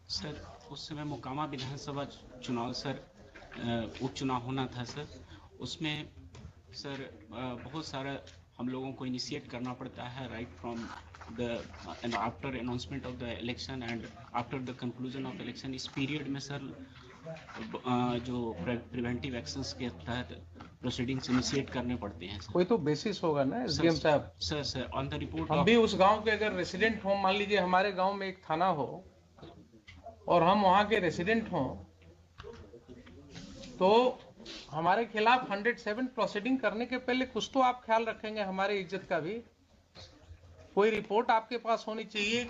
Sir उस समय मोकामा विधानसभा चुनाव सर, उपचुनाव होना था सर। उसमें सर बहुत सारा हम लोगों को इनिशिएट करना पड़ता है right from the after announcement of the election and after the conclusion of election. इस पीरियड में सर जो प्रिवेंटिव एक्शंस के तहत प्रोसीडिंग्स इनिशिएट करने पड़ते हैं सर। कोई तो बेसिस होगा ना सर एसडीएम साहब। सर ऑन द रिपोर्ट हम ऑफ भी उस गांव के अगर रेसिडेंट हो, मान लीजिए हमारे गांव में एक थाना हो और हम वहां के रेसिडेंट हों, तो हमारे खिलाफ 107 प्रोसीडिंग करने के पहले कुछ तो आप ख्याल रखेंगे हमारी इज्जत का भी। कोई रिपोर्ट आपके पास होनी चाहिए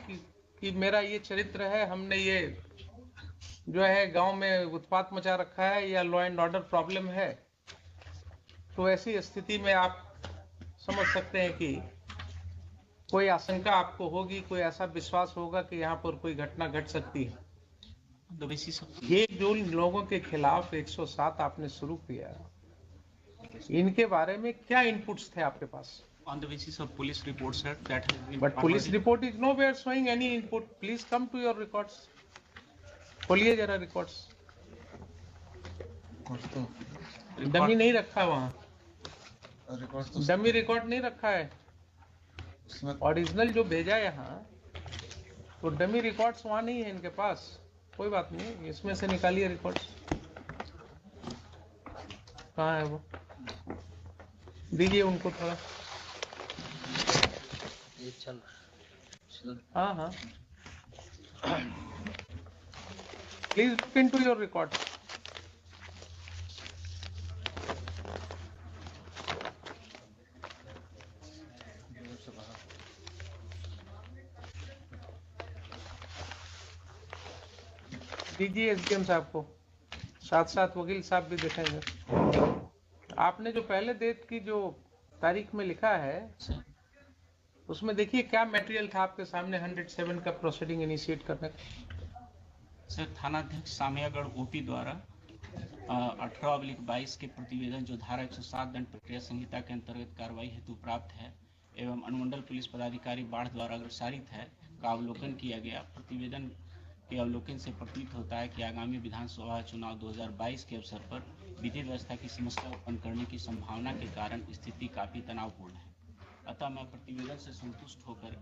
कि मेरा ये चरित्र है, हमने ये जो है गांव में उत्पात मचा रखा है या लॉ एंड ऑर्डर प्रॉब्लम है। तो ऐसी स्थिति में आप समझ सकते हैं कि कोई आशंका आपको होगी, कोई ऐसा विश्वास होगा कि यहाँ पर कोई घटना घट सकती है। ये जो लोगों के खिलाफ 107 आपने शुरू किया, इनके बारे में क्या इनपुट्स थे आपके पास? On the basis of police reports, sir, that has been. But police report is nowhere showing any input. Please come to your records. खोलिए जरा रिकॉर्ड्स। डमी नहीं रखा है वहाँ, डमी रिकॉर्ड नहीं रखा है, ओरिजिनल जो भेजा है यहाँ, तो डमी रिकॉर्ड्स वहाँ नहीं है इनके पास। कोई बात नहीं, इसमें से निकालिए रिकॉर्ड्स। कहाँ है वो, दीजिए उनको थोड़ा। हाँ हाँ, please look into your record. दीजिए एसडीएम साहब को, साथ साथ वकील साहब भी देखेंगे। आपने जो पहले डेट की जो तारीख में लिखा है, उसमें देखिए क्या मटेरियल था आपके सामने 107 का प्रोसीडिंग इनिशिएट करने का। सर थानाध्यक्ष सामियागढ़ ओपी द्वारा 18/22 के प्रतिवेदन जो धारा 107 दंड प्रक्रिया संहिता के अंतर्गत कार्रवाई हेतु प्राप्त है एवं अनुमंडल पुलिस पदाधिकारी बाढ़ द्वारा अग्रसारित है का अवलोकन किया गया। प्रतिवेदन के अवलोकन से प्रतीत होता है कि आगामी विधानसभा चुनाव 2022 के अवसर पर विधि व्यवस्था की समस्या उत्पन्न करने की संभावना के कारण स्थिति काफी तनावपूर्ण है। अतः मैं प्रतिवेदन से संतुष्ट होकर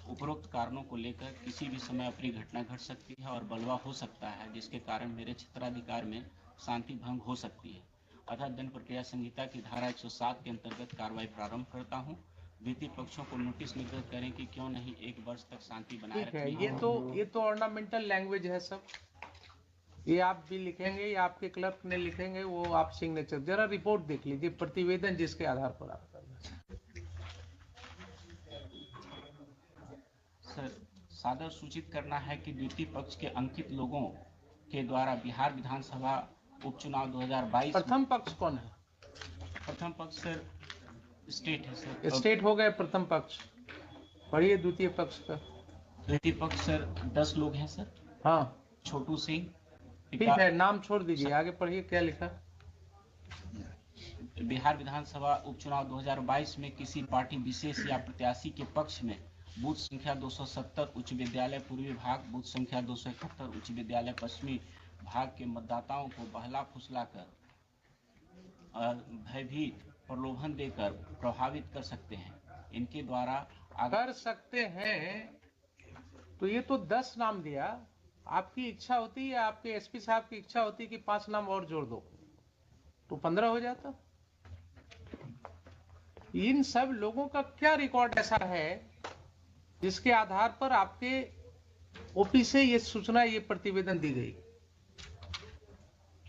उपरोक्त कारणों को लेकर किसी भी समय अप्रिय घटना घट सकती है और बलवा हो सकता है, जिसके कारण मेरे क्षेत्राधिकार में शांति भंग हो सकती है। अतः दंड प्रक्रिया संहिता की धारा 107 के अंतर्गत कार्रवाई प्रारंभ करता हूँ। द्वितीय पक्षों को नोटिस निर्गत करें कि क्यों नहीं 1 वर्ष तक शांति बनाए रखनी है। ये तो ऑर्नामेंटल लैंग्वेज है सब, ये आप भी लिखेंगे या आपके क्लर्क ने लिखेंगे, वो आप सिग्नेचर। जरा रिपोर्ट देख लीजिए, प्रतिवेदन जिसके आधार पर आप कर रहे हैं। सर सादर सूचित करना है कि द्वितीय पक्ष के अंकित लोगों के द्वारा बिहार विधानसभा उपचुनाव 2022। प्रथम पक्ष कौन है? प्रथम पक्ष सर स्टेट है सर। स्टेट हो गए प्रथम पक्ष, पढ़िए द्वितीय पक्ष का। द्वितीय पक्ष सर 10 लोग हैं सर। हाँ छोटू सिंह। ठीक है, नाम छोड़ दीजिए, आगे पढ़िए क्या लिखा। बिहार विधानसभा उपचुनाव 2022 में किसी पार्टी विशेष या प्रत्याशी के पक्ष में बूथ संख्या 270 उच्च विद्यालय पूर्वी भाग, बूथ संख्या 271 उच्च विद्यालय पश्चिमी भाग के मतदाताओं को बहला फुसला कर भयभीत प्रलोभन देकर प्रभावित कर सकते हैं। इनके द्वारा कर सकते हैं, तो ये तो 10 नाम दिया। आपकी इच्छा होती है, आपके एसपी साहब की इच्छा होती है कि 5 नाम और जोड़ दो, तो 15 हो जाता। इन सब लोगों का क्या रिकॉर्ड ऐसा है जिसके आधार पर आपके ओपी से ये सूचना, ये प्रतिवेदन दी गई?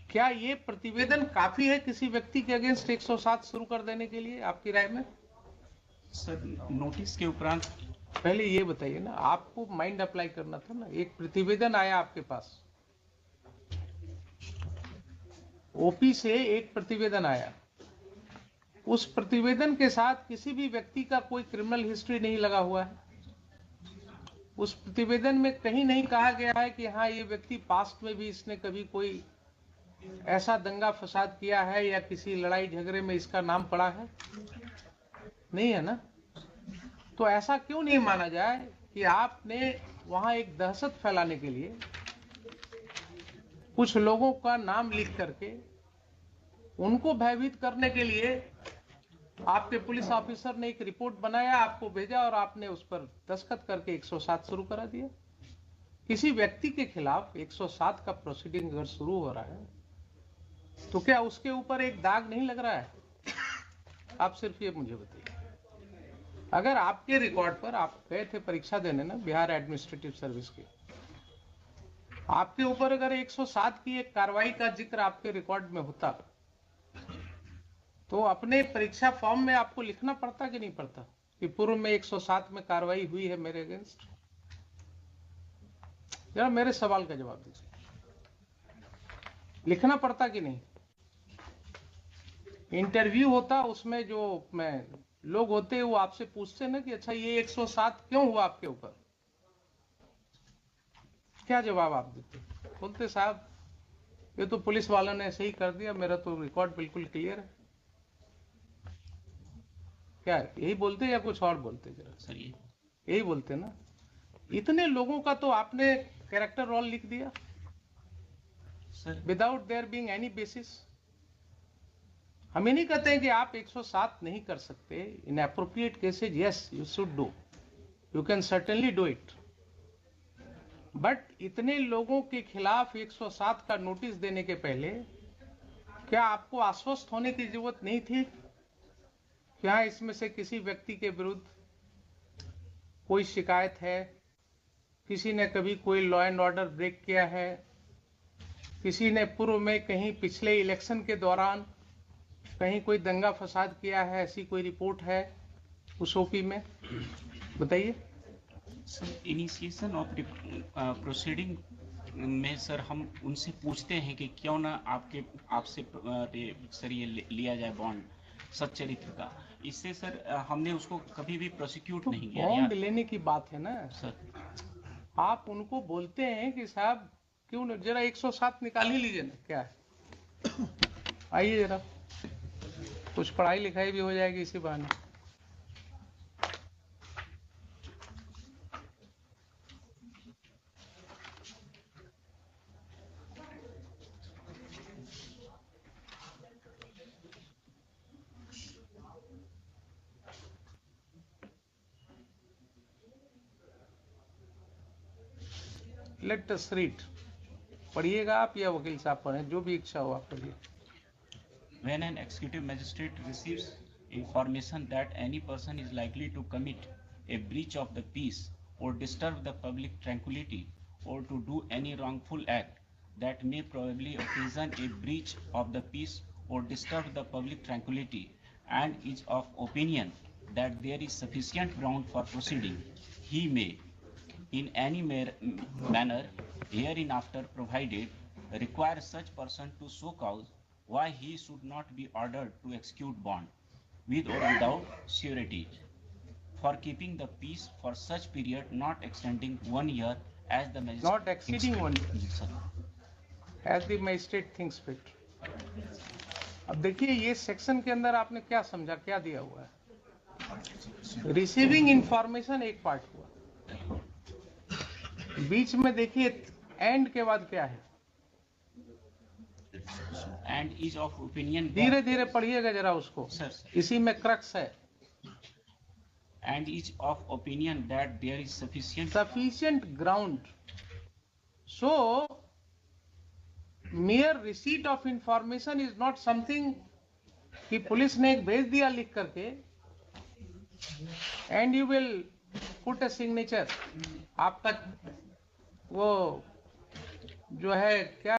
क्या ये प्रतिवेदन काफी है किसी व्यक्ति के अगेंस्ट 107 शुरू कर देने के लिए, आपकी राय में? सर नोटिस के उपरांत पहले ये बताइए ना, आपको माइंड अप्लाई करना था ना। एक प्रतिवेदन आया आपके पास, ओपी से एक प्रतिवेदन आया, उस प्रतिवेदन के साथ किसी भी व्यक्ति का कोई क्रिमिनल हिस्ट्री नहीं लगा हुआ है। उस प्रतिवेदन में कहीं नहीं कहा गया है कि हाँ ये व्यक्ति पास्ट में भी इसने कभी कोई ऐसा दंगा फसाद किया है या किसी लड़ाई झगड़े में इसका नाम पड़ा है, नहीं है ना। तो ऐसा क्यों नहीं माना जाए कि आपने वहां एक दहशत फैलाने के लिए कुछ लोगों का नाम लिख करके उनको भयभीत करने के लिए आपके पुलिस ऑफिसर ने एक रिपोर्ट बनाया, आपको भेजा और आपने उस पर दस्तखत करके 107 शुरू करा दिया। किसी व्यक्ति के खिलाफ 107 का प्रोसीडिंग अगर शुरू हो रहा है तो क्या उसके ऊपर एक दाग नहीं लग रहा है? आप सिर्फ ये मुझे बताइए। अगर आपके रिकॉर्ड पर, आप गए थे परीक्षा देने ना बिहार एडमिनिस्ट्रेटिव सर्विस की, आपके ऊपर अगर 107 की एक कार्रवाई का जिक्र आपके रिकॉर्ड में होता तो अपने परीक्षा फॉर्म में आपको लिखना पड़ता कि नहीं पड़ता कि पूर्व में 107 में कार्रवाई हुई है मेरे अगेंस्ट? जरा मेरे सवाल का जवाब दीजिए, लिखना पड़ता कि नहीं? इंटरव्यू होता, उसमें जो लोग होते हैं वो आपसे पूछते ना कि अच्छा ये 107 क्यों हुआ आपके ऊपर, क्या जवाब आप देते? बोलते साहब ये तो पुलिस वालों ने ऐसे ही कर दिया, मेरा तो रिकॉर्ड बिल्कुल क्लियर है। क्या यही बोलते या कुछ और बोलते? जरा सर यही बोलते ना। इतने लोगों का तो आपने कैरेक्टर रोल लिख दिया sir without their being any basis. हम ये नहीं कहते हैं कि आप 107 नहीं कर सकते। इन appropriate cases yes you should do, you can certainly do it, but इतने लोगों के खिलाफ 107 का नोटिस देने के पहले क्या आपको आश्वस्त होने की जरूरत नहीं थी कि हाँ इसमें से किसी व्यक्ति के विरुद्ध कोई शिकायत है, किसी ने कभी कोई लॉ एंड ऑर्डर ब्रेक किया है, किसी ने पूर्व में कहीं पिछले इलेक्शन के दौरान कहीं कोई दंगा फसाद किया है, ऐसी कोई रिपोर्ट है उस ओपी में? बताइए। सर इनिशिएशन ऑफ प्रोसीडिंग में सर हम उनसे पूछते हैं कि क्यों ना आपसे सर ये लिया जाए बॉन्ड सच्चरित्र का। इससे सर हमने उसको कभी भी प्रोसिक्यूट नहीं किया। बॉन्ड लेने की बात है ना सर, आप उनको बोलते हैं कि साहब क्यों न जरा 107 निकाल ही लीजिए ना, क्या है आइए जरा, कुछ पढ़ाई लिखाई भी हो जाएगी इसी बहाने। Let us read. पढ़िएगा आप या वकील साहब पढ़ें, जो भी इच्छा हो आप पढ़िए। When an executive magistrate receives information that any person is likely to commit a breach of the peace or disturb the public tranquility or to do any wrongful act that may probably occasion a breach of the peace or disturb the public tranquility and is of opinion that there is sufficient ground for proceeding, he may, in any manner hereinafter provided, require such person to show cause why he should not be ordered to execute bond, with or without surety, for keeping the peace for such period not extending 1 year as the magistrate Not exceeding 1 year. जी sir. As the magistrate thinks fit. अब देखिए ये section के अंदर आपने क्या समझा, क्या दिया हुआ है? रिसीविंग इंफॉर्मेशन एक पार्ट हुआ, बीच में देखिए एंड के बाद क्या है? एंड इज ऑफ ओपिनियन, धीरे धीरे पढ़िएगा जरा उसको, सर इसी में क्रक्स है। And is of opinion that there is sufficient ground. So mere receipt of information is not something कि पुलिस ने एक भेज दिया लिख करके and you will put a signature, आपका वो जो है क्या